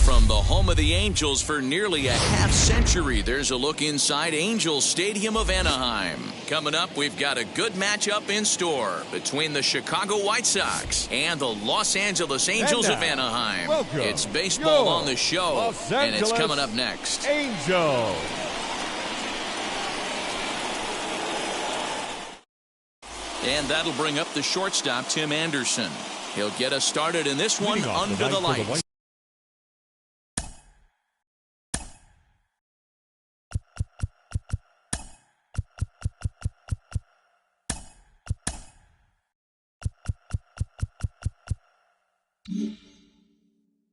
From the home of the Angels for nearly a half-century, there's a look inside Angels Stadium of Anaheim. Coming up, we've got a good matchup in store between the Chicago White Sox and the Los Angeles Angels of Anaheim. Welcome. It's baseball on the show, and it's coming up next. Angels. And that'll bring up the shortstop, Tim Anderson. He'll get us started in this one under the lights.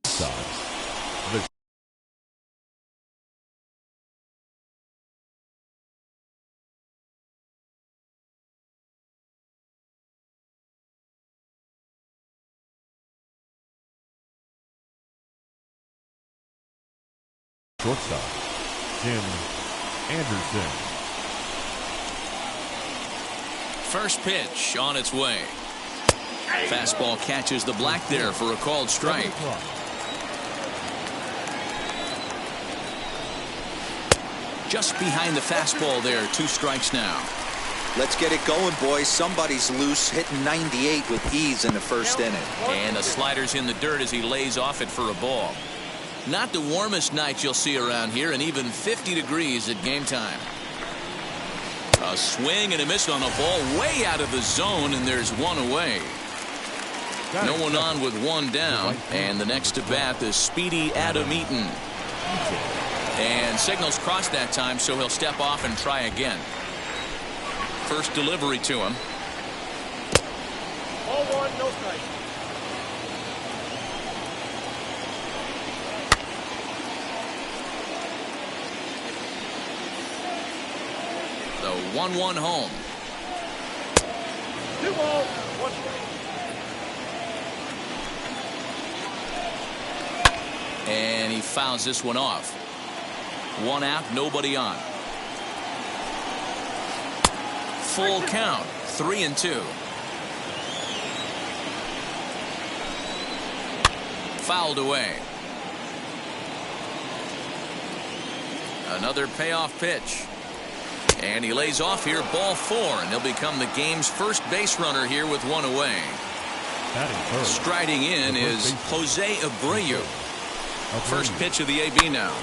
Sox. shortstop, Tim Anderson. First pitch on its way. Fastball catches the black there for a called strike. Just behind the fastball there. 2 strikes now. Let's get it going, boys. Somebody's loose, hitting 98 with ease in the first inning. And the slider's in the dirt as he lays off it for a ball. Not the warmest night you'll see around here, and even 50 degrees at game time. A swing and a miss on a ball way out of the zone, and there's 1 away. No one on with 1 down, and the next to bat is speedy Adam Eaton. And signals crossed that time, so he'll step off and try again. First delivery to him. 0-1, no strike. The 1-1 home. 2 balls, 1 strike. And he fouls this one off. 1 out, nobody on. Full count, 3-2. Fouled away. Another payoff pitch. And he lays off here, ball 4, and he'll become the game's first base runner here with 1 away. Striding in is Jose Abreu. First pitch of the AB now.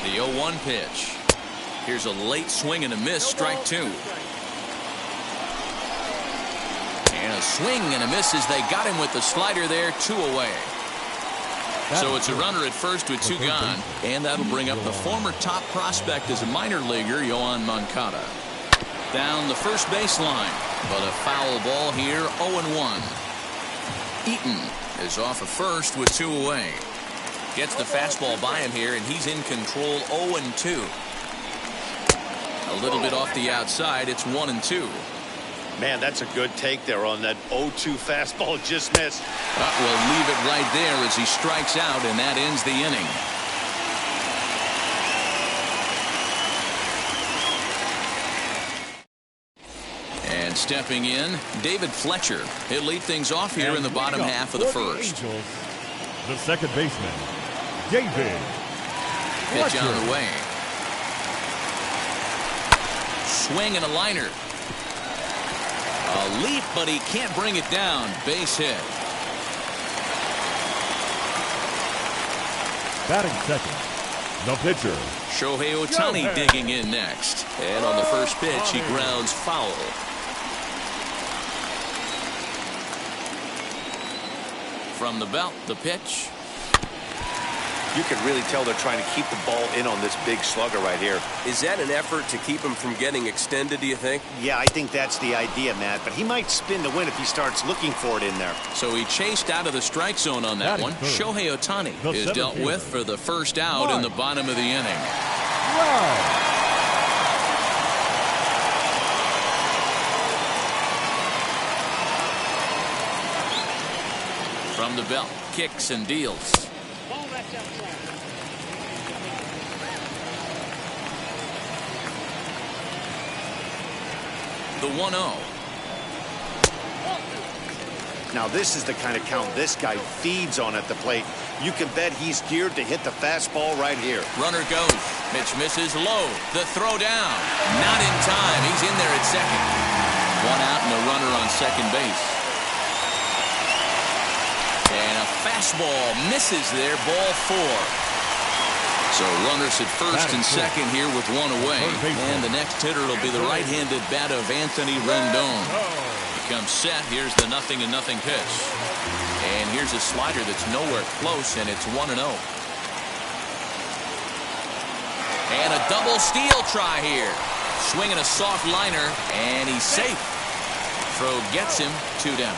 The 0-1 pitch. Here's a late swing and a miss, strike 2. And a swing and a miss as they got him with the slider there, 2 away. So it's a runner at first with 2 gone, and that'll bring up the former top prospect as a minor leaguer, Yoan Moncada. Down the first baseline, but a foul ball here, 0-1. Eaton is off of first with 2 away. Gets the fastball by him here, and he's in control, 0-2. A little bit off the outside, it's 1-2. Man, that's a good take there on that 0-2 fastball just missed. We'll leave it right there as he strikes out, and that ends the inning. And stepping in, David Fletcher. He'll lead things off here in the bottom half of the first. The second baseman, David Pitch Fletcher. on the way. Swing and a liner. A leap, but he can't bring it down. Base hit. Batting second, the pitcher, Shohei Ohtani digging in next. And on the first pitch, he grounds foul. From the belt, the pitch. You can really tell they're trying to keep the ball in on this big slugger right here. Is that an effort to keep him from getting extended, do you think? Yeah, I think that's the idea, Matt. But he might spin to win if he starts looking for it in there. So he chased out of the strike zone on that one. Shohei Ohtani is dealt with for the first out in the bottom of the inning. From the belt, kicks and deals. The 1-0. Now this is the kind of count this guy feeds on at the plate. You can bet he's geared to hit the fastball right here. Runner goes. Mitch misses low. The throw down. Not in time. He's in there at second. 1 out and a runner on second base. And a fastball misses there. Ball 4. So runners at first and second here with 1 away. And the next hitter will be the right-handed bat of Anthony Rendon. Comes set. Here's the 0-0 pitch. And here's a slider that's nowhere close, and it's 1-0. And a double steal try here. Swinging a soft liner, and he's safe. Throw gets him 2 down.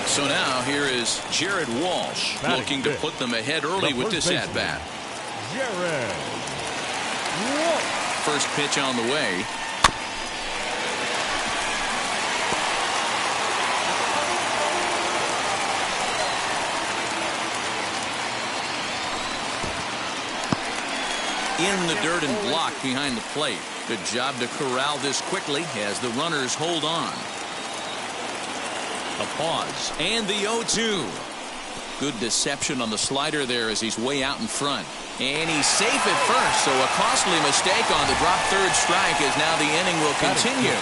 So now here is Jared Walsh looking to put them ahead early with this at-bat. Jared Walsh. First pitch on the way. in the dirt and blocked behind the plate. Good job to corral this quickly as the runners hold on. A pause and the 0-2. Good deception on the slider there as he's way out in front. And he's safe at first, so a costly mistake on the drop third strike as now the inning will continue.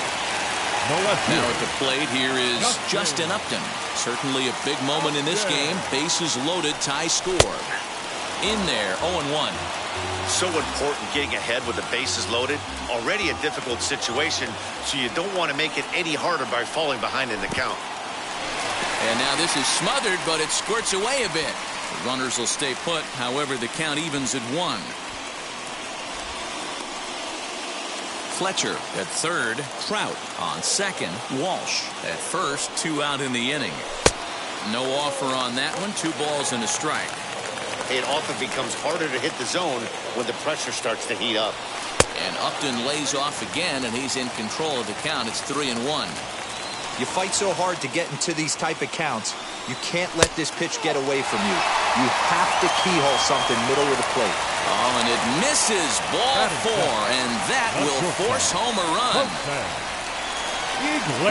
Now at the plate here is Justin Upton. Certainly a big moment in this game. Bases loaded, tie score. In there, 0-1. So important getting ahead with the bases loaded. Already a difficult situation, so you don't want to make it any harder by falling behind in the count. And now this is smothered, but it squirts away a bit. The runners will stay put. However, the count evens at 1. Fletcher at third. Trout on second. Walsh at first. 2 out in the inning. No offer on that one. 2 balls and a strike. It often becomes harder to hit the zone when the pressure starts to heat up. And Upton lays off again, and he's in control of the count. It's 3-1. You fight so hard to get into these type of counts. You can't let this pitch get away from you. You have to keyhole something middle of the plate. Oh, and it misses. Ball 4, and that will force home a run.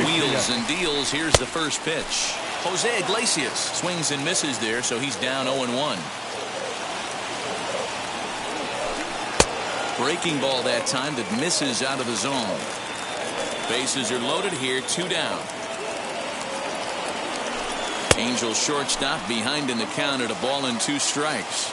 Wheels and deals. Here's the first pitch. Jose Iglesias swings and misses there, so he's down 0-1. Breaking ball that time that misses out of the zone. Bases are loaded here, 2 down. Angels shortstop behind in the count at 1-2 strikes.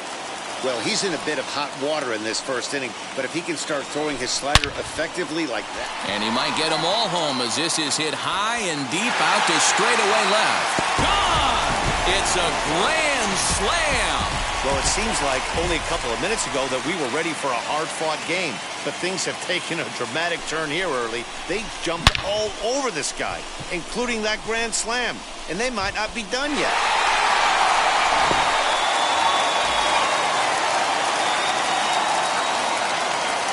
Well, he's in a bit of hot water in this first inning, but if he can start throwing his slider effectively like that. And he might get them all home as this is hit high and deep out to straightaway left. Gone! It's a grand slam. Well, it seems like only a couple of minutes ago that we were ready for a hard-fought game, but things have taken a dramatic turn here early. They jumped all over this guy, including that grand slam, and they might not be done yet.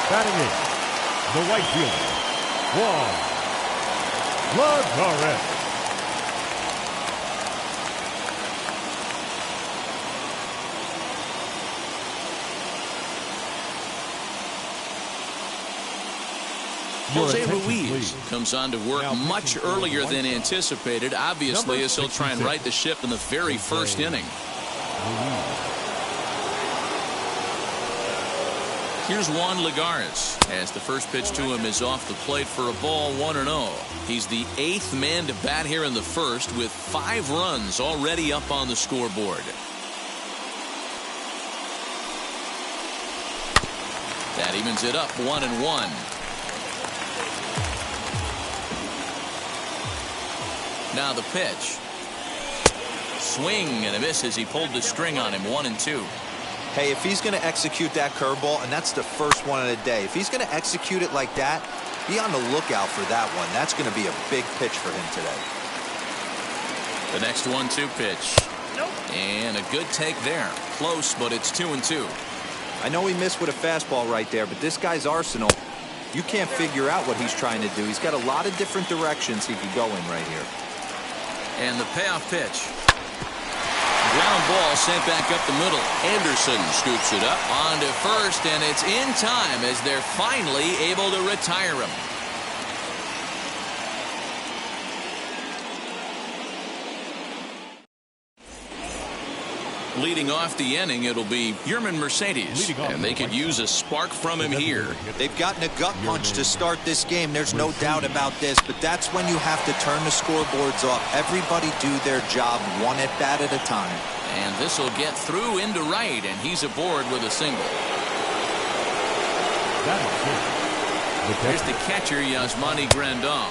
Batting in, the right fielder, Juan Lagares. Jose Ruiz comes on to work much earlier than anticipated, obviously, as he'll try and right the ship in the very first inning. Here's Juan Lagares as the first pitch to him is off the plate for a ball, 1-0. He's the 8th man to bat here in the first with 5 runs already up on the scoreboard. That evens it up, 1-1. Now the pitch. Swing and a miss as he pulled the string on him, 1-2. Hey, if he's going to execute that curveball, and that's the first one of the day, if he's going to execute it like that, be on the lookout for that one. That's going to be a big pitch for him today. The next 1-2 pitch. And a good take there. Close, but it's 2-2. I know he missed with a fastball right there, but this guy's arsenal, you can't figure out what he's trying to do. He's got a lot of different directions he could go in right here. And the payoff pitch. Ground ball sent back up the middle. Anderson scoops it up onto first, and it's in time as they're finally able to retire him. Leading off the inning, it'll be Yermin Mercedes, and they could use a spark from him here. They've gotten a gut punch to start this game. There's no doubt about this, but that's when you have to turn the scoreboards off. Everybody do their job one at bat at a time. And this will get through into right, and he's aboard with a single. Here's the catcher, Yasmani Grandal,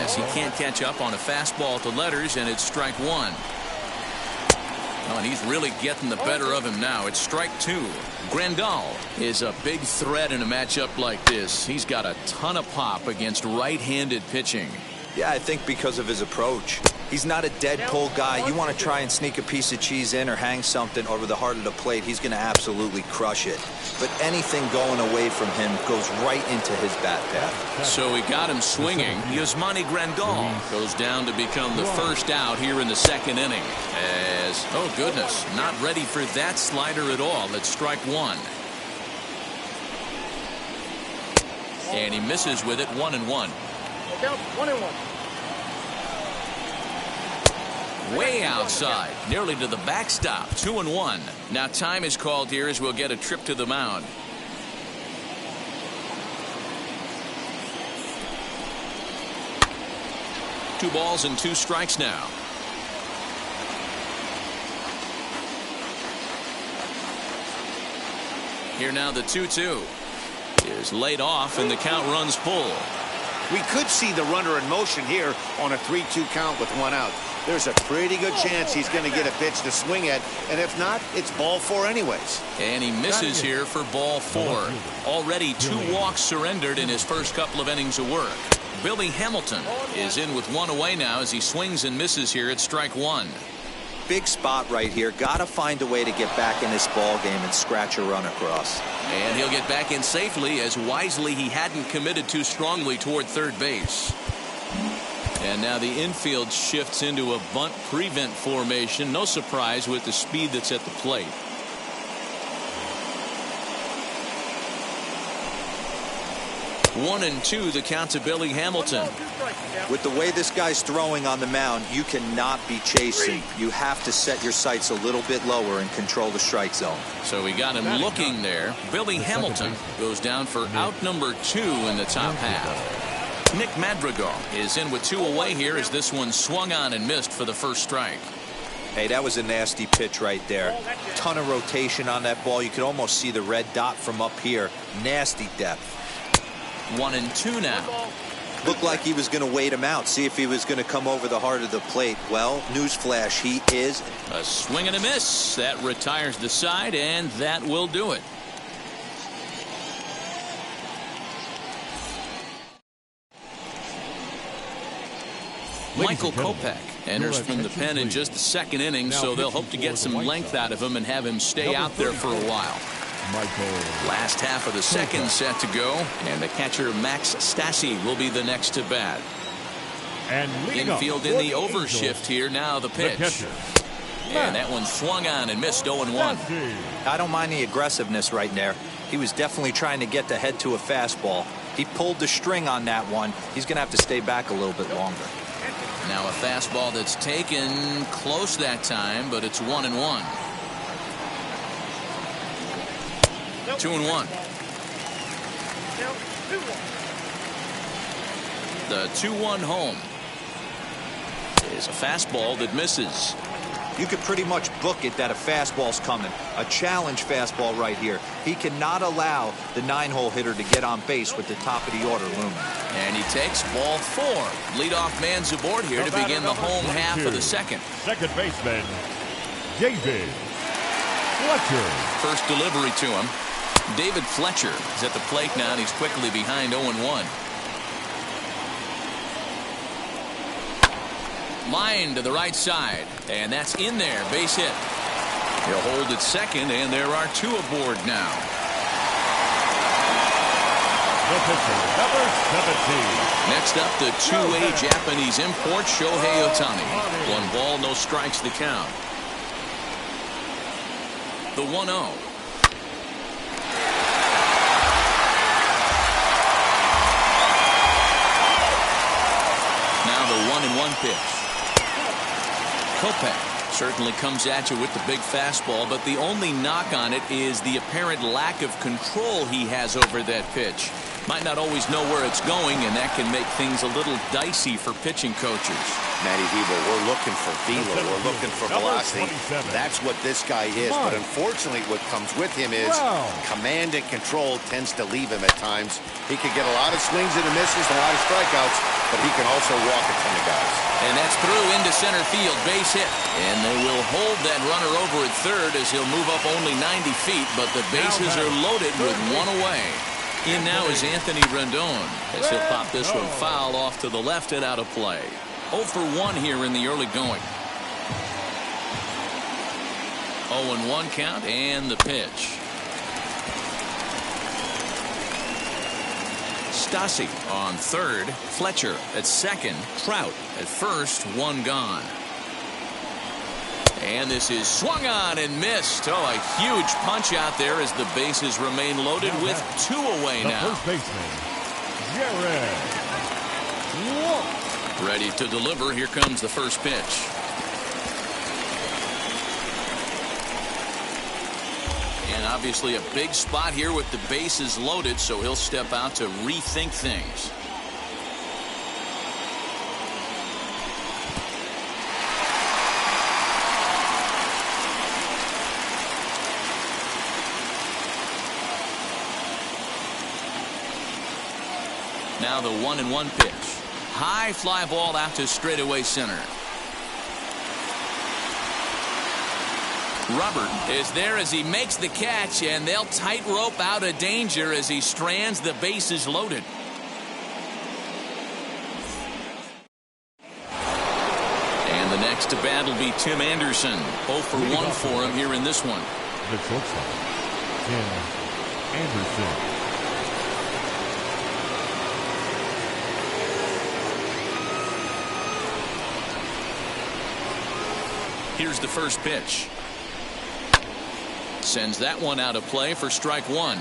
as he can't catch up on a fastball to letters, and it's strike 1. Oh, and he's really getting the better of him now. It's strike 2. Grandal is a big threat in a matchup like this. He's got a ton of pop against right-handed pitching. Yeah, I think because of his approach. He's not a dead pull guy. You want to try and sneak a piece of cheese in or hang something over the heart of the plate, he's going to absolutely crush it. But anything going away from him goes right into his bat path. So he got him swinging. Yasmani Grandal goes down to become the first out here in the second inning. As, oh goodness, not ready for that slider at all. It's strike 1. And he misses with it, 1-1. Count 1-1. Way outside, nearly to the backstop, 2-1. Now time is called here as we'll get a trip to the mound. Two balls and 2 strikes now. Here now the 2-2 is laid off and the count runs full. We could see the runner in motion here on a 3-2 count with 1 out. There's a pretty good chance he's going to get a pitch to swing at, and if not, it's ball 4 anyways. And he misses here for ball 4. Already 2 walks surrendered in his first couple of innings of work. Billy Hamilton is in with 1 away now as he swings and misses here at strike 1. Big spot right here. Got to find a way to get back in this ball game and scratch a run across. And he'll get back in safely as wisely he hadn't committed too strongly toward third base. And now the infield shifts into a bunt prevent formation. No surprise with the speed that's at the plate. One and 2 the count to Billy Hamilton. With the way this guy's throwing on the mound, you cannot be chasing. You have to set your sights a little bit lower and control the strike zone. So we got him looking there. Billy Hamilton goes down for out number 2 in the top half. Nick Madrigal is in with 2 away here as this one swung on and missed for the first strike. Hey, that was a nasty pitch right there. Ton of rotation on that ball. You could almost see the red dot from up here. Nasty depth. 1 and 2 now. Looked like he was going to wait him out, see if he was going to come over the heart of the plate. Well, newsflash, he is. A swing and a miss. That retires the side, and that will do it. Michael Kopech enters from the pen in just the second inning, so they'll hope to get some length out of him and have him stay out there for a while. Last half of the second set to go, and the catcher Max Stassi will be the next to bat. And infield in the overshift here now the pitch. And that one swung on and missed 0-1. I don't mind the aggressiveness right there. He was definitely trying to get the head to a fastball. He pulled the string on that one. He's going to have to stay back a little bit longer. Now a fastball that's taken close that time, but it's 1-1. 2-1. The 2-1 home is a fastball that misses. You could pretty much book it that a fastball's coming. A challenge fastball right here. He cannot allow the 9-hole hitter to get on base with the top of the order looming. And he takes ball 4. Leadoff man's aboard here to begin the home half of the second. Second baseman, David Fletcher. First delivery to him. David Fletcher is at the plate now, and he's quickly behind 0-1. Line to the right side, and that's in there. Base hit. He'll hold at second, and there are 2 aboard now. The pitcher, number 17. Next up, the 2A Japanese import, Shohei Ohtani. 1 ball, no strikes the count. The 1-0. Now the 1-1 pitch. Kopech certainly comes at you with the big fastball, but the only knock on it is the apparent lack of control he has over that pitch. Might not always know where it's going, and that can make things a little dicey for pitching coaches. Matty Debo, we're looking for velo. We're looking for velocity. That's what this guy is. But unfortunately, what comes with him is command and control tends to leave him at times. He could get a lot of swings and misses, a lot of strikeouts, but he can also walk a ton of guys. And that's through into center field, base hit. And they will hold that runner over at third as he'll move up only 90 feet, but the bases are loaded with 1 away. In now is Anthony Rendon as he'll pop this one foul off to the left and out of play. 0 for 1 here in the early going. 0-1 count and the pitch. Stassi on third, Fletcher at second, Trout at first, 1 gone. And this is swung on and missed. Oh, a huge punch out there as the bases remain loaded with 2 away now. The first baseman, Jared Walsh. Ready to deliver. Here comes the first pitch. And obviously a big spot here with the bases loaded, so he'll step out to rethink things. Now the 1-1 pitch. High fly ball out to straightaway center. Robert is there as he makes the catch, and they'll tightrope out of danger as he strands the bases loaded. And the next to bat will be Tim Anderson. 0 for 1 for him here in this one. The shortstop, Tim Anderson. Here's the first pitch. Sends that one out of play for strike one.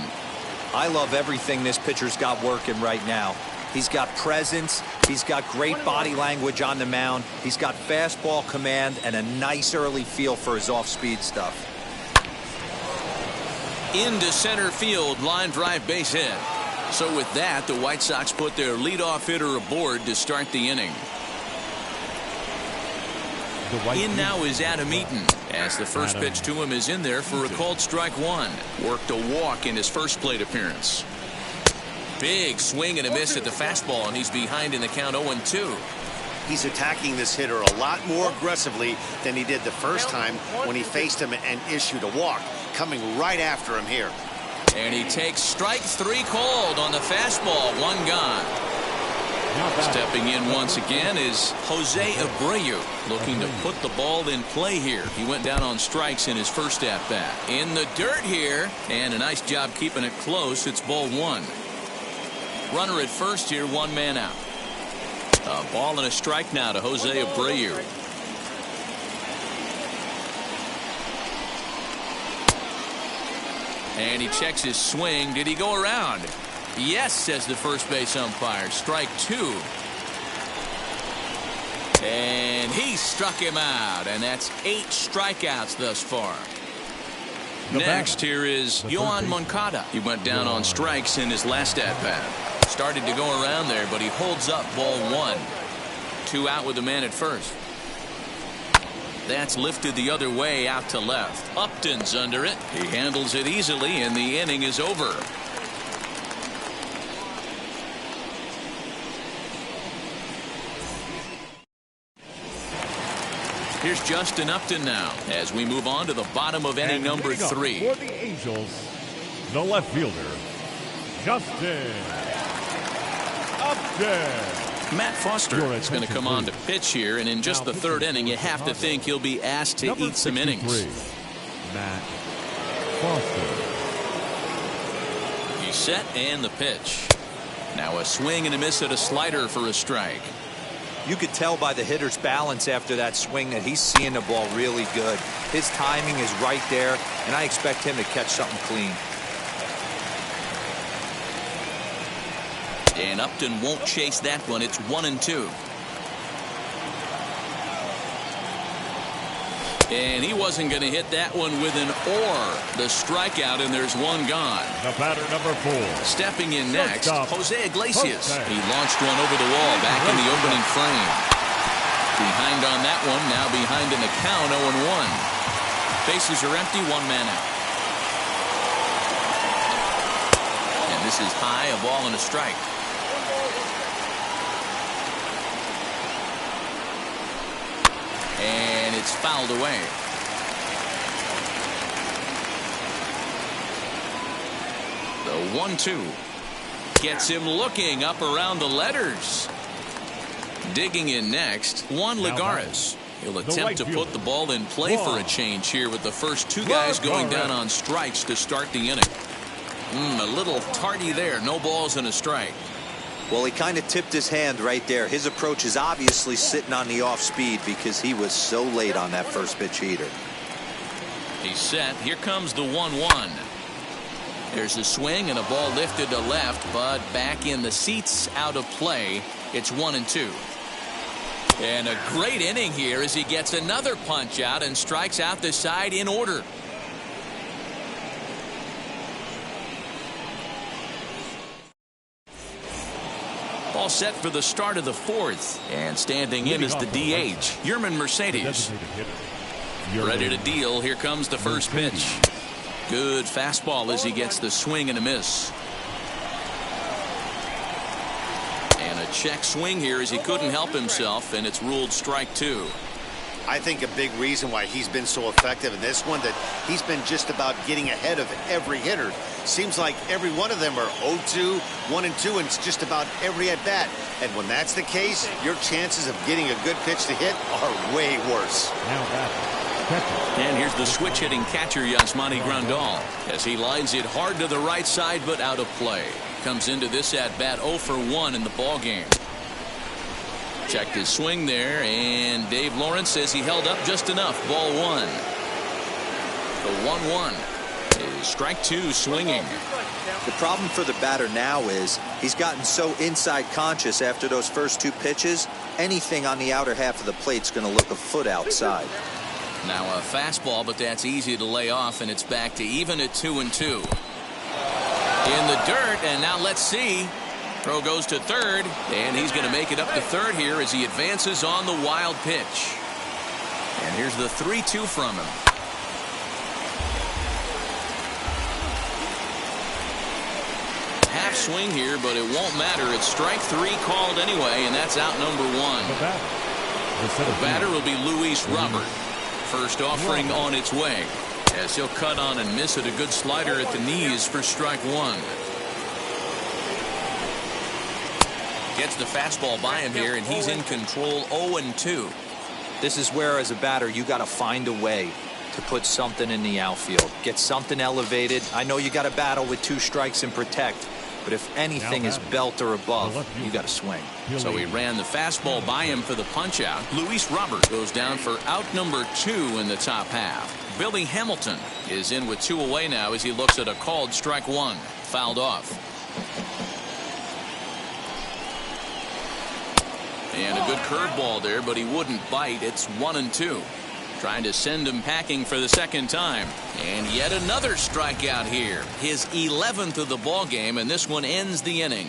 I love everything this pitcher's got working right now. He's got presence. He's got great body language on the mound. He's got fastball command and a nice early feel for his off-speed stuff. Into center field, line drive, base hit. So with that, the White Sox put their leadoff hitter aboard to start the inning. In now is Adam Eaton, as the first pitch to him is in there for a called strike one. Worked a walk in his first plate appearance. Big swing and a miss at the fastball, and he's behind in the count 0-2. He's attacking this hitter a lot more aggressively than he did the first time when he faced him and issued a walk, coming right after him here. And he takes strike three called on the fastball, one gone. Stepping in once again is Jose Abreu, looking to put the ball in play here. He went down on strikes in his first at-bat. In the dirt here, and a nice job keeping it close. It's ball one. Runner at first here, one man out. A ball and a strike now to Jose Abreu. And he checks his swing. Did he go around? Yes, says the first base umpire. Strike two. And he struck him out, and that's 8 strikeouts thus far. Next here is Yoan Moncada. He went down on strikes in his last at-bat. Started to go around there, but he holds up ball one. 2 out with the man at first. That's lifted the other way out to left. Upton's under it. He handles it easily, and the inning is over. Here's Justin Upton now as we move on to the bottom of inning number 3. For the Angels, the left fielder, Justin Upton. Matt Foster is going to come on to pitch here, and in just the 3rd inning, you have to think he'll be asked to eat some innings. Matt Foster. He's set, and the pitch. Now a swing and a miss at a slider for a strike. You could tell by the hitter's balance after that swing that he's seeing the ball really good. His timing is right there, and I expect him to catch something clean. And Upton won't chase that one. It's 1-2. And he wasn't going to hit that one with an or. The strikeout, and there's one gone. The batter number 4. Stepping in next, Jose Iglesias. Jose. He launched one over the wall back in the opening frame. Behind on that one, now behind in the count, 0-1. Bases are empty, one man out. And this is high, a ball and a strike. And it's fouled away. The 1-2 gets him looking up around the letters. Digging in next, Juan Lagares. He'll attempt to put the ball in play for a change here with the first 2 guys going down on strikes to start the inning. A little tardy there. No balls and a strike. Well, he kind of tipped his hand right there. His approach is obviously sitting on the off speed because he was so late on that first pitch heater. He's set. Here comes the 1-1. There's a swing and a ball lifted to left, but back in the seats, out of play. It's 1-2. And a great inning here as he gets another punch out and strikes out the side in order. All set for the start of the fourth. And standing in is the DH, Yermin Mercedes. Ready to deal. Here comes the first pitch. Good fastball as he gets the swing and a miss. And a check swing here as he couldn't help himself, and it's ruled strike 2. I think a big reason why he's been so effective in this one, that he's been just about getting ahead of every hitter. Seems like every one of them are 0-2, 1-2, and it's just about every at bat. And when that's the case, your chances of getting a good pitch to hit are way worse. Now that And here's the switch hitting catcher, Yasmani Grandal, as he lines it hard to the right side, but out of play. Comes into this at bat 0 for 1 in the ball game. Checked his swing there, and Dave Lawrence says he held up just enough. Ball 1. The 1-1 is strike 2 swinging. The problem for the batter now is he's gotten so inside conscious after those first 2 pitches. Anything on the outer half of the plate's going to look a foot outside. Now a fastball, but that's easy to lay off, and it's back to even at 2-2. In the dirt, and now let's see. Throw goes to third, and he's going to make it up to third here as he advances on the wild pitch. And here's the 3-2 from him. Half swing here, but it won't matter. It's strike 3 called anyway, and that's out number 1. The batter will be Luis Robert. First offering on its way, as he'll cut on and miss it. A good slider at the knees for strike 1. Gets the fastball by him here, and he's in control. 0-2. This is where, as a batter, you got to find a way to put something in the outfield. Get something elevated. I know you got to battle with 2 strikes and protect, but if anything is belt or above, you got to swing. So he ran the fastball by him for the punch out. Luis Robert goes down for out number 2 in the top half. Billy Hamilton is in with 2 away now as he looks at a called strike 1. Fouled off. And a good curveball there, but he wouldn't bite. It's 1-2. Trying to send him packing for the second time. And yet another strikeout here. His 11th of the ball game, and this one ends the inning.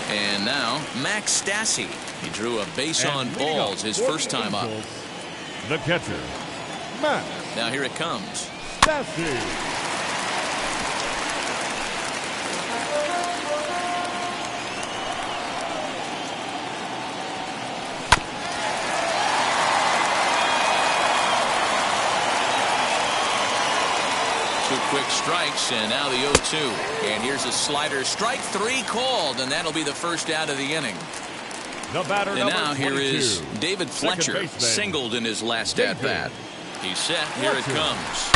And now Max Stassi. He drew a base on balls his first time up. The catcher, Max. Now here it comes. Stassi. Quick strikes, and now the 0-2. And here's a slider. Strike 3 called, and that'll be the first out of the inning. The batter, and now here 22. is David Fletcher, singled in his last at-bat. He's set. Here it comes.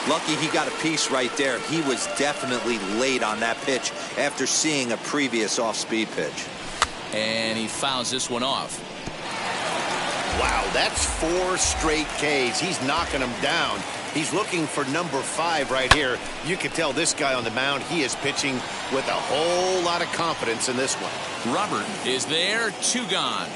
Lucky he got a piece right there. He was definitely late on that pitch after seeing a previous off-speed pitch. And he fouls this one off. Wow, that's 4 straight Ks. He's knocking them down. He's looking for number 5 right here. You can tell this guy on the mound, he is pitching with a whole lot of confidence in this one. Robert is there. 2 gone.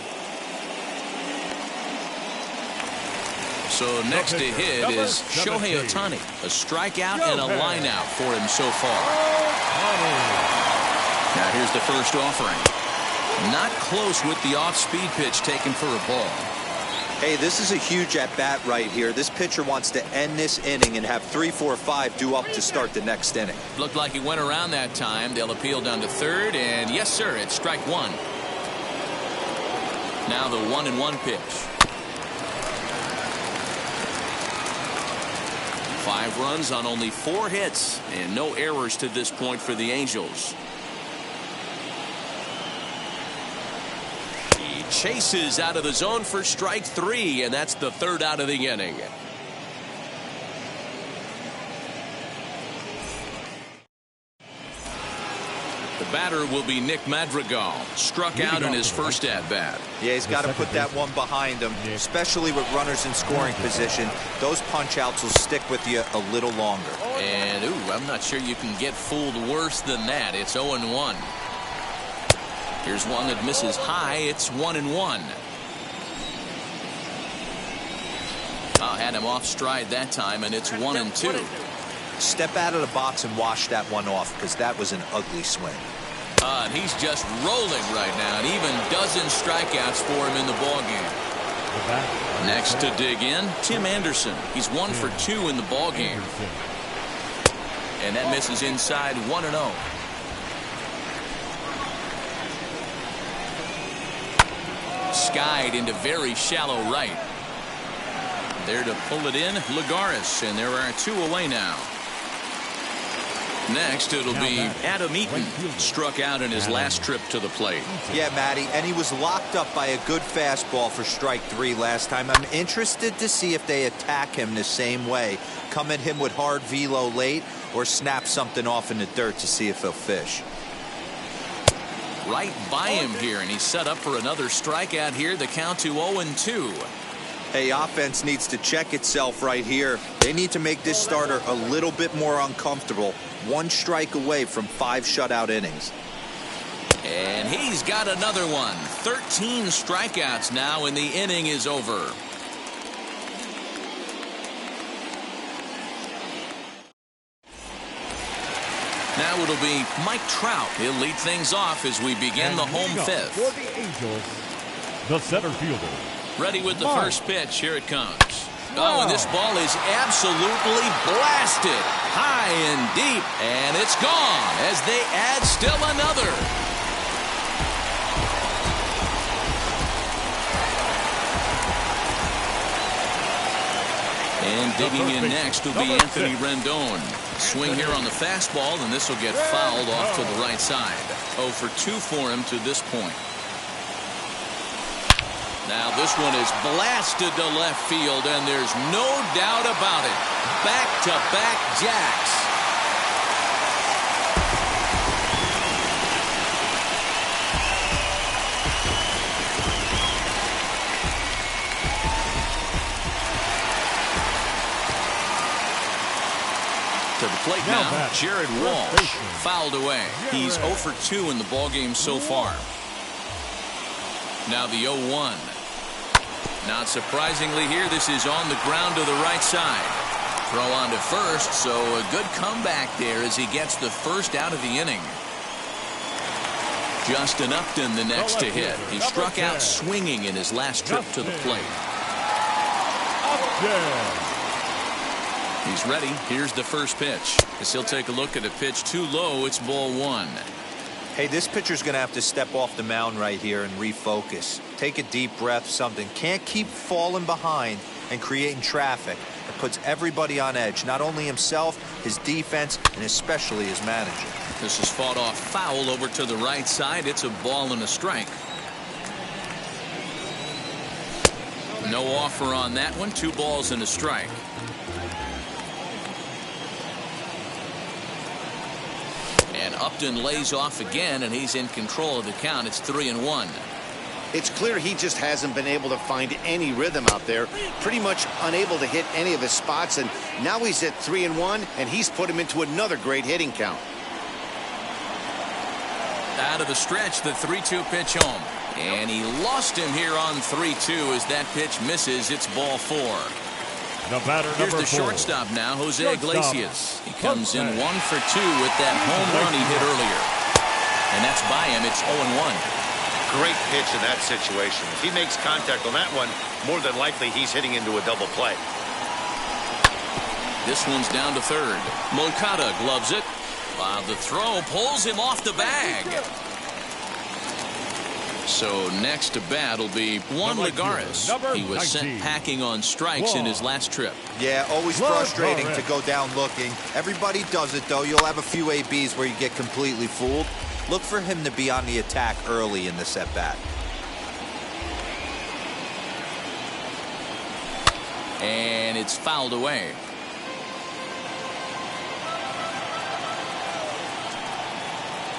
So next to hit is Shohei Ohtani. A strikeout and a line out for him so far. Now here's the first offering. Not close with the off-speed pitch taken for a ball. Hey, this is a huge at-bat right here. This pitcher wants to end this inning and have 3, 4, 5 due up to start the next inning. Looked like he went around that time. They'll appeal down to third, and yes, sir, it's strike 1. Now the 1-1 pitch. 5 runs on only 4 hits, and no errors to this point for the Angels. Chases out of the zone for strike 3, and that's the 3rd out of the inning. The batter will be Nick Madrigal. Struck out in his first at-bat. Yeah, he's got to put that one behind him, especially with runners in scoring position. Those punch-outs will stick with you a little longer. And, ooh, I'm not sure you can get fooled worse than that. It's 0-1. Here's one that misses high. It's 1-1. Had him off stride that time, and it's 1-2. Step out of the box and wash that one off, because that was an ugly swing. And he's just rolling right now, and even dozen strikeouts for him in the ballgame. Next to dig in, Tim Anderson. He's 1 for 2 in the ballgame. And that misses inside 1-0. Skied into very shallow right. There to pull it in, Lagares, and there are 2 away now. Next, it'll be Adam Eaton, struck out in his last trip to the plate. Yeah, Matty, and he was locked up by a good fastball for strike 3 last time. I'm interested to see if they attack him the same way. Come at him with hard velo late or snap something off in the dirt to see if he'll fish. Right by him here, and he's set up for another strikeout here. The count to 0-2. Hey, offense needs to check itself right here. They need to make this starter a little bit more uncomfortable. 1 strike away from 5 shutout innings. And he's got another one. 13 strikeouts now, and the inning is over. Now it'll be Mike Trout. He'll lead things off as we begin the home fifth. For the Angels, the center fielder. Ready with the first pitch. Here it comes. Oh, and this ball is absolutely blasted high and deep, and it's gone as they add still another. And digging in next will be Anthony Rendon. Swing here on the fastball, and this will get fouled off to the right side. 0 for 2 for him to this point. Now this one is blasted to left field, and there's no doubt about it. Back-to-back jacks. To the plate now, Jared Walsh, fouled away. He's 0 for 2 in the ballgame so far. Now the 0-1. Not surprisingly here, this is on the ground to the right side. Throw on to first, so a good comeback there as he gets the first out of the inning. Justin Upton the next to hit. He struck out swinging in his last trip to the plate. He's ready. Here's the first pitch. As he'll take a look at a pitch too low, it's ball 1. Hey, this pitcher's going to have to step off the mound right here and refocus. Take a deep breath, something. Can't keep falling behind and creating traffic. It puts everybody on edge, not only himself, his defense, and especially his manager. This is fought off foul over to the right side. It's a ball and a strike. No offer on that one. 2 balls and a strike. And Upton lays off again, and he's in control of the count. It's 3-1. It's clear he just hasn't been able to find any rhythm out there. Pretty much unable to hit any of his spots, and now he's at 3-1, and he's put him into another great hitting count. Out of the stretch, the 3-2 pitch home. And he lost him here on 3-2 as that pitch misses. It's ball 4. The batter, here's the 4. shortstop now, Jose Iglesias. He comes in 1 for 2 with that home run he hit earlier. And that's by him. It's 0-1. Great pitch in that situation. If he makes contact on that one, more than likely he's hitting into a double play. This one's down to third. Moncada gloves it. The throw pulls him off the bag. So next to bat will be Juan Lagares. He was sent packing on strikes in his last trip. Yeah, always frustrating to go down looking. Everybody does it, though. You'll have a few ABs where you get completely fooled. Look for him to be on the attack early in this at-bat. And it's fouled away.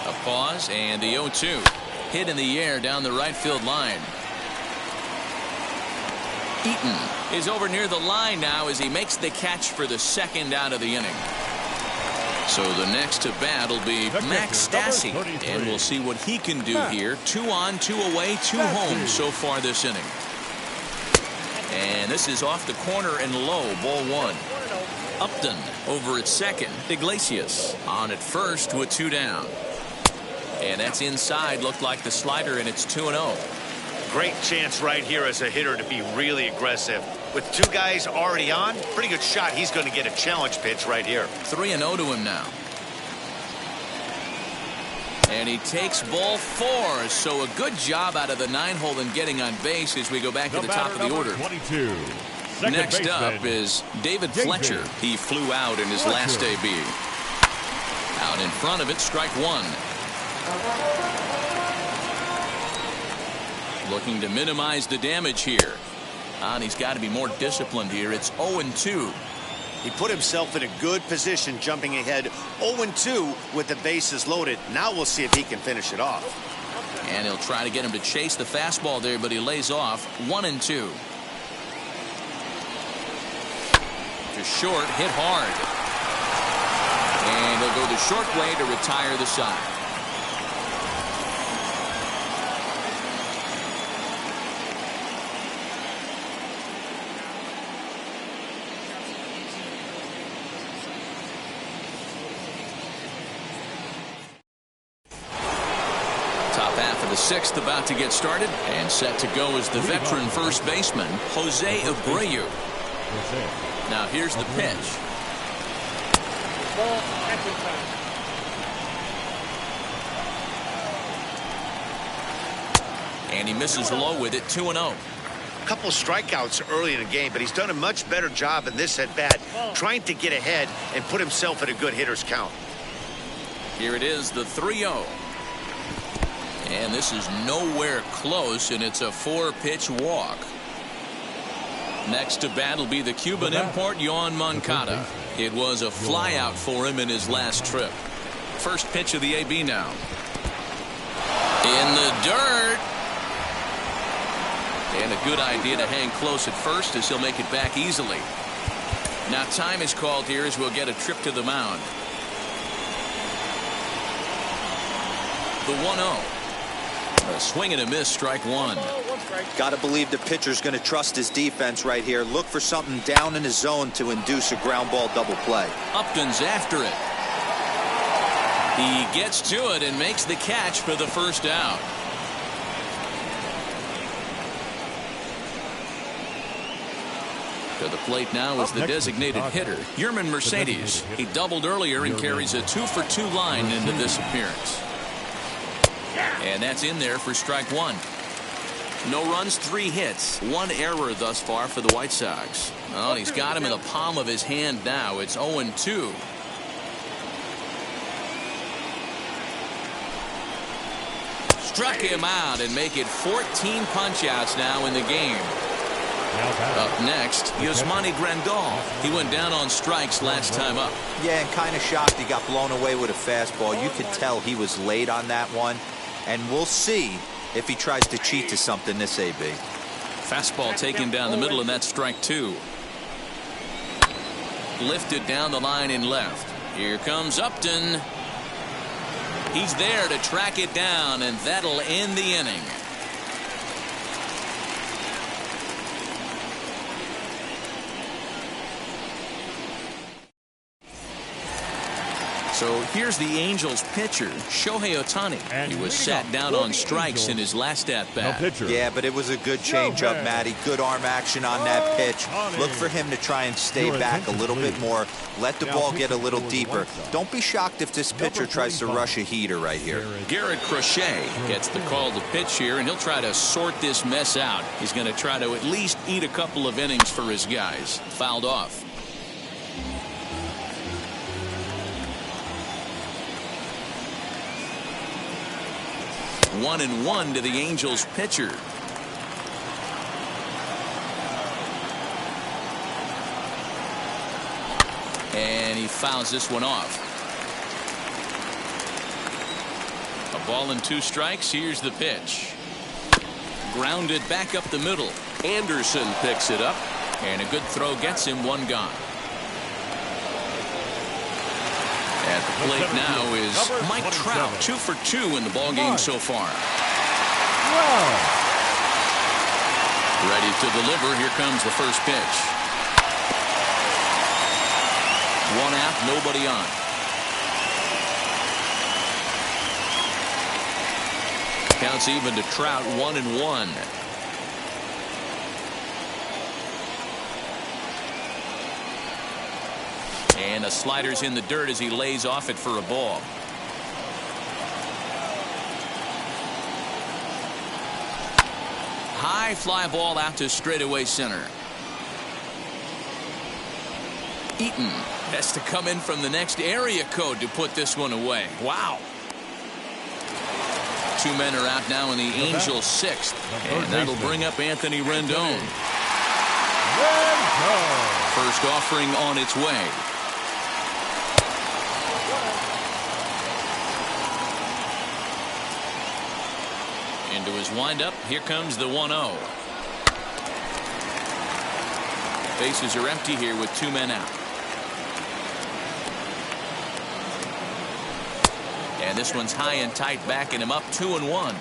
A pause, and the 0-2. Hit in the air down the right field line. Eaton is over near the line now as he makes the catch for the second out of the inning. So the next to bat will be Max Stassi, and we'll see what he can do here. 2 on, 2 away, 2 home so far this inning. And this is off the corner and low, ball 1. Upton over at second. Iglesias on at first with 2 down. And that's inside. Looked like the slider, and it's 2-0. Great chance right here as a hitter to be really aggressive. With 2 guys already on, pretty good shot. He's going to get a challenge pitch right here. 3-0 to him now. And he takes ball 4. So a good job out of the 9-hole in getting on base as we go back to the top of the order. 22. Next up is David Fletcher. He flew out in his last debut. Out in front of it, strike 1. Looking to minimize the damage here. And he's got to be more disciplined here. It's 0-2. He put himself in a good position jumping ahead 0-2 with the bases loaded. Now we'll see if he can finish it off. And he'll try to get him to chase the fastball there, but he lays off 1-2. To short, hit hard. And he'll go the short way to retire the side. Sixth about to get started, and set to go is the veteran first baseman Jose Abreu. Now here's the pitch. And he misses low with it. 2-0. A couple strikeouts early in the game, but he's done a much better job in this at bat, trying to get ahead and put himself at a good hitter's count. Here it is, the 3-0. And this is nowhere close, and it's a 4-pitch walk. Next to bat will be the Cuban import, Yoan Moncada. It was a flyout for him in his last trip. First pitch of the AB now. In the dirt. And a good idea to hang close at first as he'll make it back easily. Now time is called here as we'll get a trip to the mound. The 1-0. A swing and a miss, strike 1. Got to believe the pitcher's going to trust his defense right here. Look for something down in his zone to induce a ground ball double play. Upton's after it. He gets to it and makes the catch for the first out. To the plate now is the designated hitter, Yerman Mercedes. He doubled earlier and carries a 2-for-2 line into this appearance. And that's in there for strike 1. No runs, 3 hits, 1 error thus far for the White Sox. Oh, he's got him in the palm of his hand now. It's 0-2. Struck him out and make it 14 punch-outs now in the game. Up next, Yasmani Grandal. He went down on strikes last time up. Yeah, and kind of shocked he got blown away with a fastball. You could tell he was late on that one. And we'll see if he tries to cheat to something this AB. Fastball taken down the middle, and that's strike 2. Lifted down the line in left. Here comes Upton. He's there to track it down, and that'll end the inning. So here's the Angels pitcher, Shohei Ohtani. He was sat down on strikes in his last at-bat. Yeah, but it was a good changeup, Matty. Good arm action on that pitch. Look for him to try and stay back a little bit more. Let the ball get a little deeper. Don't be shocked if this pitcher tries to rush a heater right here. Garrett Crochet gets the call to pitch here, and he'll try to sort this mess out. He's going to try to at least eat a couple of innings for his guys. Fouled off. 1-1 to the Angels pitcher. And he fouls this one off. Ball and 2 strikes. Here's the pitch. Grounded back up the middle. Anderson picks it up. And a good throw gets him 1 gone. At the plate now is Mike Trout. 2 for 2 in the ballgame so far. Ready to deliver. Here comes the first pitch. 1 out, nobody on. Counts even to Trout, 1-1. And a slider's in the dirt as he lays off it for a ball. High fly ball out to straightaway center. Eaton has to come in from the next area code to put this one away. Wow. 2 men are out now in the Angels' 6th. And that'll bring up Anthony Rendon. First offering on its way. Into his windup. Here comes the 1-0. Bases are empty here with 2 men out. And this one's high and tight, backing him up 2-1.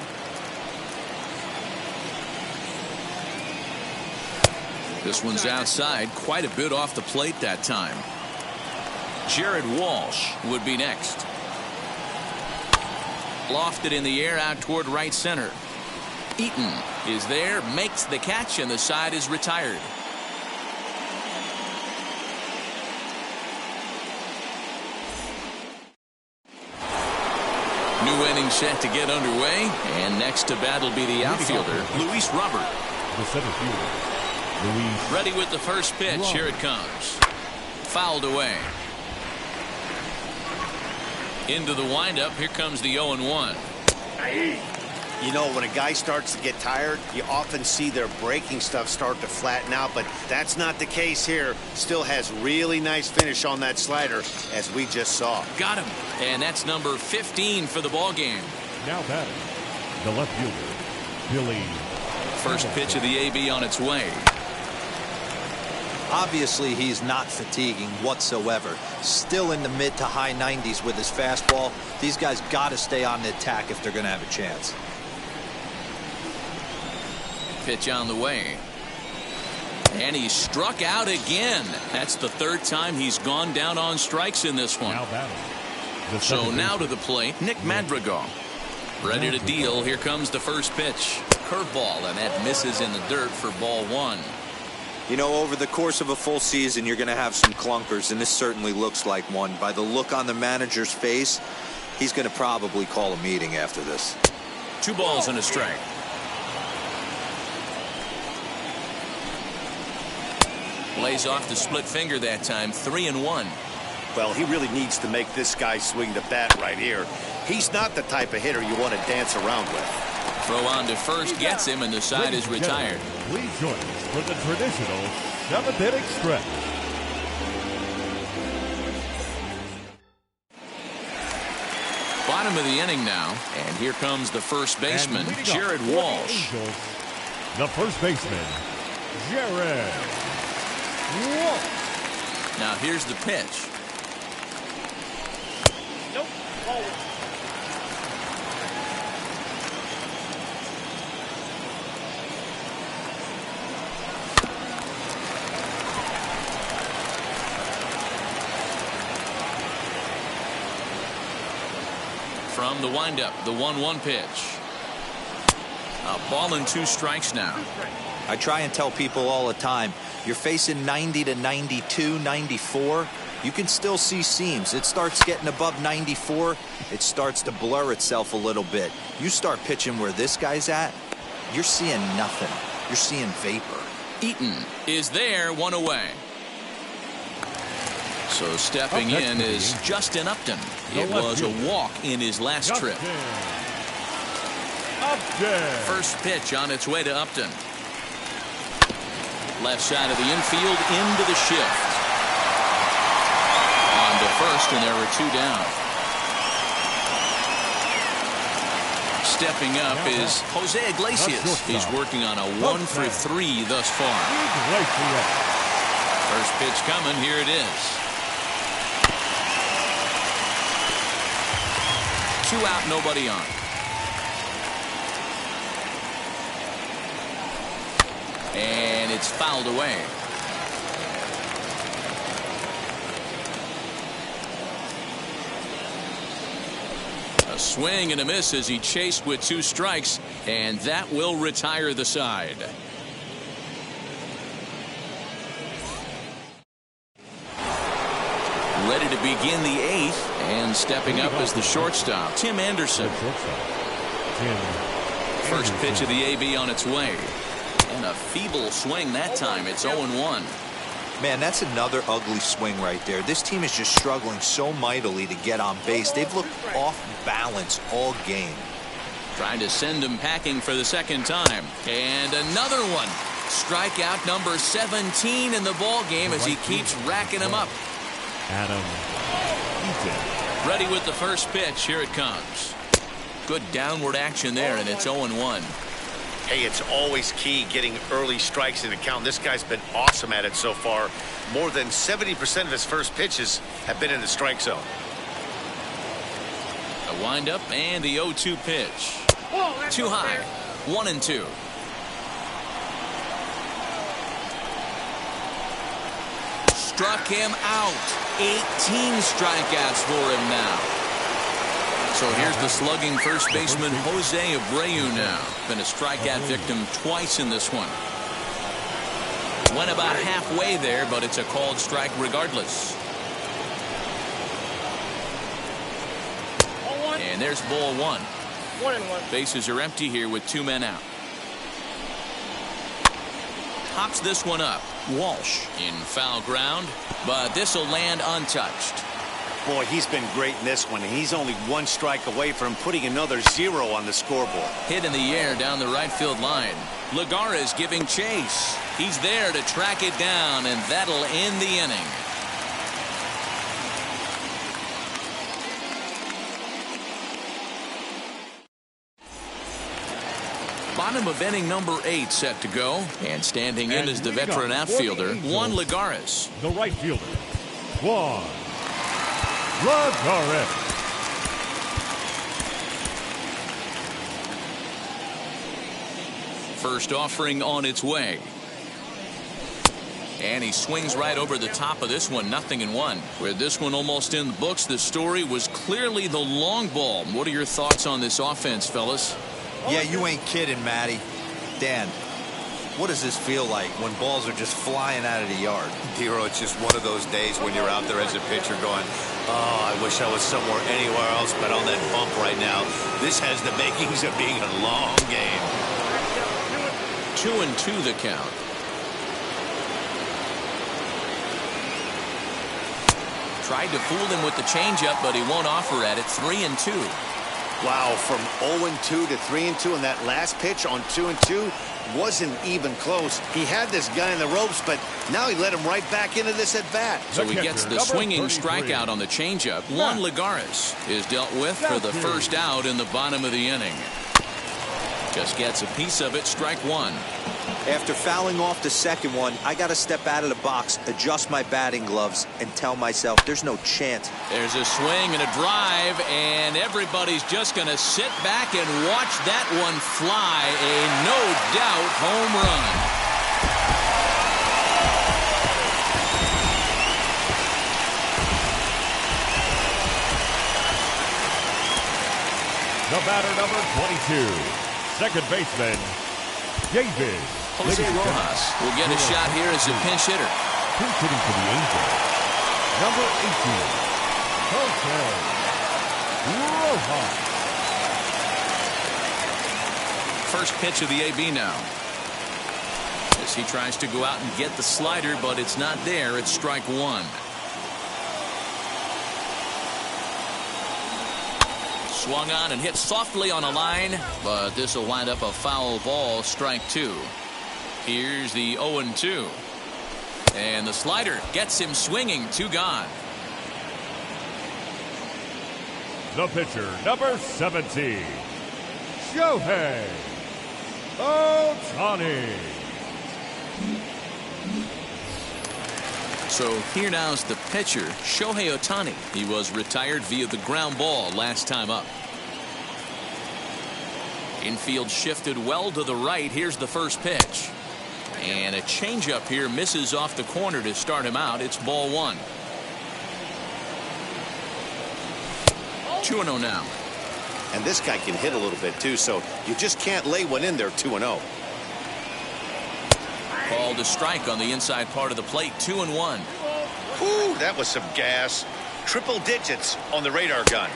This one's outside, quite a bit off the plate that time. Jared Walsh would be next. Lofted in the air out toward right center. Eaton is there, makes the catch, and the side is retired. New inning set to get underway, and next to bat will be the outfielder, Luis Robert. The center fielder, Luis. Ready with the first pitch. Robert. Here it comes. Fouled away. Into the windup. Here comes the 0-1. You know, when a guy starts to get tired, you often see their breaking stuff start to flatten out, but that's not the case here. Still has really nice finish on that slider, as we just saw. Got him. And that's number 15 for the ball game. Now batting, the left fielder, Billy. First pitch of the AB on its way. Obviously, he's not fatiguing whatsoever. Still in the mid to high 90s with his fastball. These guys got to stay on the attack if they're going to have a chance. Pitch on the way. And he struck out again. That's the 3rd time he's gone down on strikes in this one. Now batting. The So second now to baseman, the plate, Nick Madrigal. Ready to deal. Here comes the first pitch. Curveball, and that misses in the dirt for ball 1. You know, over the course of a full season, you're going to have some clunkers, and this certainly looks like one. By the look on the manager's face, he's going to probably call a meeting after this. 2 balls and a strike. Lays off the split finger that time. 3-1. Well, he really needs to make this guy swing the bat right here. He's not the type of hitter you want to dance around with. Throw on to first gets him, and the side is retired. Please join us for the traditional 7th inning stretch. Bottom of the inning now, and here comes the first baseman, And Jared leading off for the Walsh. Angels, the first baseman, Jared Walsh. Now here's the pitch. Nope. Forward. From the windup, the 1-1 pitch. A ball and 2 strikes now. I try and tell people all the time, you're facing 90 to 92, 94. You can still see seams. It starts getting above 94. It starts to blur itself a little bit. You start pitching where this guy's at, you're seeing nothing. You're seeing vapor. Eaton is there, 1 away. So stepping in is Justin Upton. It was a walk in his last trip. Upton. First pitch on its way to Upton. Left side of the infield into the shift. On to first, and there were 2 down. stepping up is Jose Iglesias. He's working on a 1-for-3 thus far. First pitch coming. Here it is. 2 out, nobody on. And it's fouled away. A swing and a miss as he chased with 2 strikes, and that will retire the side. Ready to begin the 8th, and stepping up as the shortstop, Tim Anderson. First pitch of the AB on its way. And a feeble swing that time. It's 0-1. Man, that's another ugly swing right there. This team is just struggling so mightily to get on base. They've looked off balance all game. Trying to send him packing for the second time. And another one. Strikeout number 17 in the ball game as he keeps racking them up. Adam Eaton. Ready with the first pitch. Here it comes. Good downward action there, and it's 0-1. Hey, it's always key getting early strikes in the count. This guy's been awesome at it so far. More than 70% of his first pitches have been in the strike zone. A windup and the 0-2 pitch. Too high. 1-2. Struck him out. 18 strikeouts for him now. So here's the slugging first baseman Jose Abreu now. Been a strikeout victim twice in this one. Went about halfway there, but it's a called strike regardless. And there's ball 1. 1-1. Bases are empty here with 2 men out. Pops this one up. Walsh in foul ground, but this will land untouched. Boy, he's been great in this one. He's only 1 strike away from putting another 0 on the scoreboard. Hit in the air down the right field line. Lagares giving chase. He's there to track it down, and that'll end the inning. Bottom of inning number 8 set to go, and standing in is the veteran outfielder, Juan Lagares. The right fielder, Juan Lagares. First offering on its way. And he swings right over the top of this one. 0-1. With this one almost in the books, the story was clearly the long ball. What are your thoughts on this offense, fellas? Yeah, you ain't kidding, Matty. Dan, what does this feel like when balls are just flying out of the yard? Hero, it's just one of those days when you're out there as a pitcher going, oh, I wish I was somewhere anywhere else but on that bump right now. This has the makings of being a long game. 2-2 the count. Tried to fool him with the changeup, but he won't offer at it. 3-2. Wow, from 0-2 to 3-2, and that last pitch on 2-2 wasn't even close. He had this guy in the ropes, but now he let him right back into this at bat. So he gets the swinging strikeout on the changeup. Juan Lagares is dealt with for the first out in the bottom of the inning. Just gets a piece of it. Strike 1. After fouling off the second one, I got to step out of the box, adjust my batting gloves, and tell myself there's no chance. There's a swing and a drive, and everybody's just going to sit back and watch that one fly. A no-doubt home run. The batter number 22, second baseman, David. Jose Rojas will get a shot here as a pinch hitter. Pinch hitting for the Angels, number 18, Jose Rojas. First pitch of the AB now. As he tries to go out and get the slider, but it's not there. It's strike 1. Swung on and hit softly on a line, but this will wind up a foul ball. Strike 2. Here's the 0-2. And the slider gets him swinging. 2 gone. The pitcher, number 17, Shohei Ohtani. So here now's the pitcher, Shohei Ohtani. He was retired via the ground ball last time up. Infield shifted well to the right. Here's the first pitch. And a changeup here misses off the corner to start him out. It's ball one. 2-0 now. And this guy can hit a little bit too, so you just can't lay one in there 2-0. Called a strike on the inside part of the plate. 2-1. Ooh, that was some gas. Triple digits on the radar gun.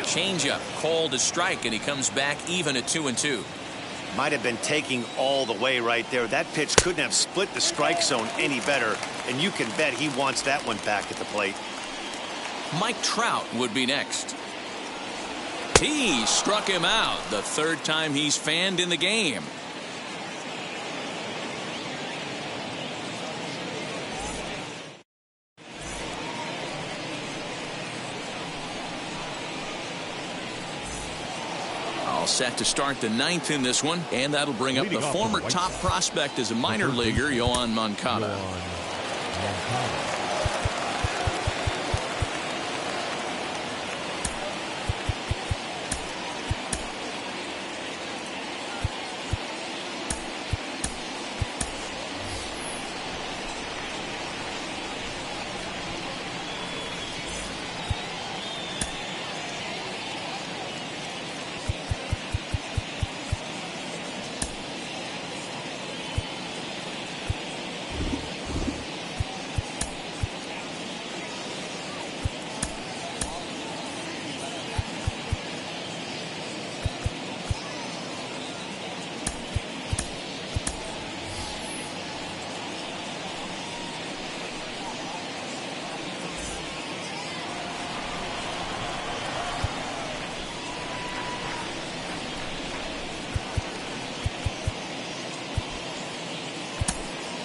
Changeup called a strike, and he comes back even at 2-2. Might have been taking all the way right there. That pitch couldn't have split the strike zone any better, and you can bet he wants that one back at the plate. Mike Trout would be next. He struck him out, the third time he's fanned in the game. All set to start the ninth in this one, and that'll bring up the former top prospect as a minor leaguer, Yoán Moncada.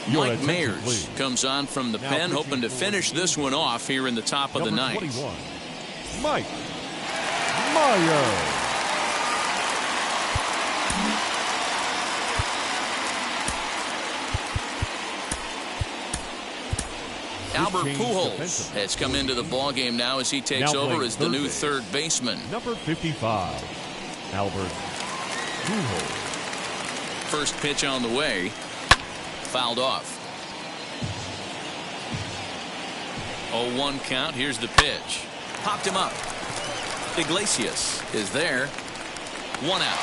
Mike Mayers comes on from the pen, hoping to finish this one off here in the top of the ninth. 21, Mike Mayers. Albert Pujols has come into the ballgame now as he takes over as the new third baseman. Number 55, Albert Pujols. First pitch on the way. Fouled off. 0-1 count. Here's the pitch. Popped him up. Iglesias is there. One out.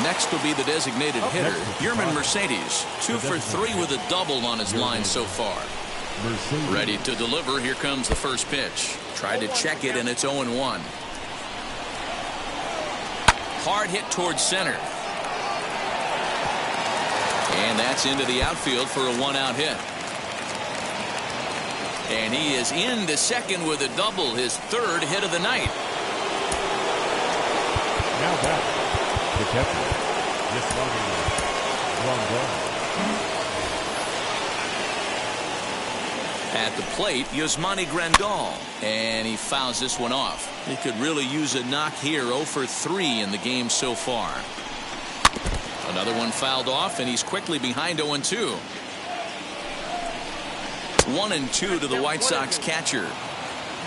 Next will be the designated hitter, Yermin Mercedes. 2 for 3 with a double on his line so far. Ready to deliver. Here comes the first pitch. Tried to check it, and it's 0-1. Hard hit towards center. And that's into the outfield for a one-out hit. And he is in the second with a double, his third hit of the night. Now back, the catcher, Yasmani Grandal. At the plate, Yasmani Grandal. And he fouls this one off. He could really use a knock here. 0 for 3 in the game so far. Another one fouled off, and he's quickly behind 0-2. 1-2 to the White Sox catcher.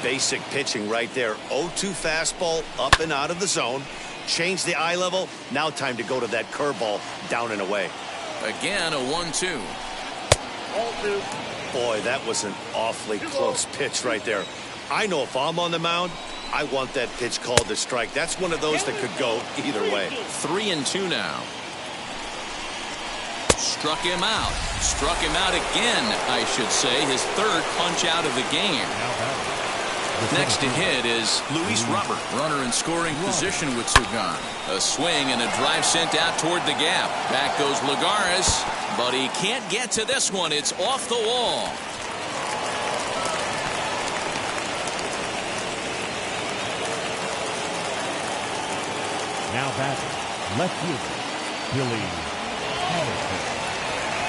Basic pitching right there. 0-2 fastball up and out of the zone. Change the eye level. Now time to go to that curveball down and away. Again, a 1-2. Boy, that was an awfully close pitch right there. I know if I'm on the mound, I want that pitch called a strike. That's one of those that could go either way. 3-2 now. Struck him out. Struck him out again, I should say. His third punch out of the game. Next to hit is Luis Robert. Runner in scoring position with Sugan. A swing and a drive sent out toward the gap. Back goes Lagares, but he can't get to this one. It's off the wall. Now back, left fielder, Billy Hamilton.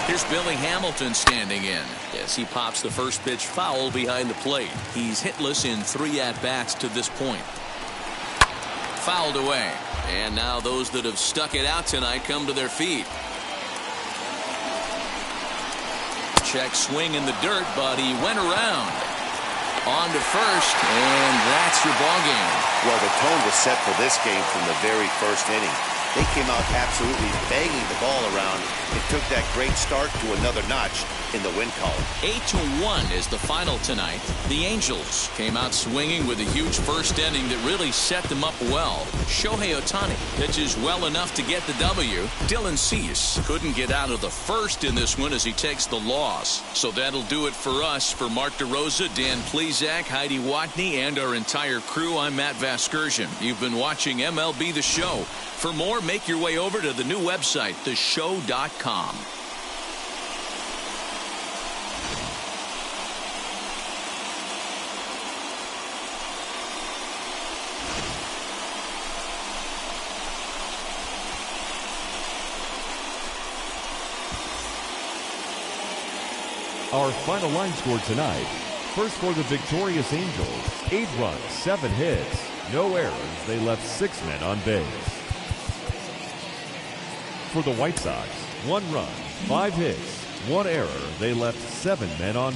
Here's Billy Hamilton standing in. Yes, he pops the first pitch foul behind the plate. He's hitless in 3 at-bats to this point. Fouled away. And now those that have stuck it out tonight come to their feet. Check swing in the dirt, but he went around. On to first, and that's your ball game. Well, the tone was set for this game from the very first inning. They came out absolutely banging the ball around. It took that great start to another notch in the win column. 8-1 is the final tonight. The Angels came out swinging with a huge first inning that really set them up well. Shohei Ohtani pitches well enough to get the W. Dylan Cease couldn't get out of the first in this one as he takes the loss. So that'll do it for us. For Mark DeRosa, Dan Plesac, Heidi Watney, and our entire crew, I'm Matt Vasgersian. You've been watching MLB The Show. For more, make your way over to the new website, theshow.com. Our final line score tonight. First for the victorious Angels, 8 runs, 7 hits, no errors. They left 6 men on base. For the White Sox, 1 run, 5 hits, 1 error. They left 7 men on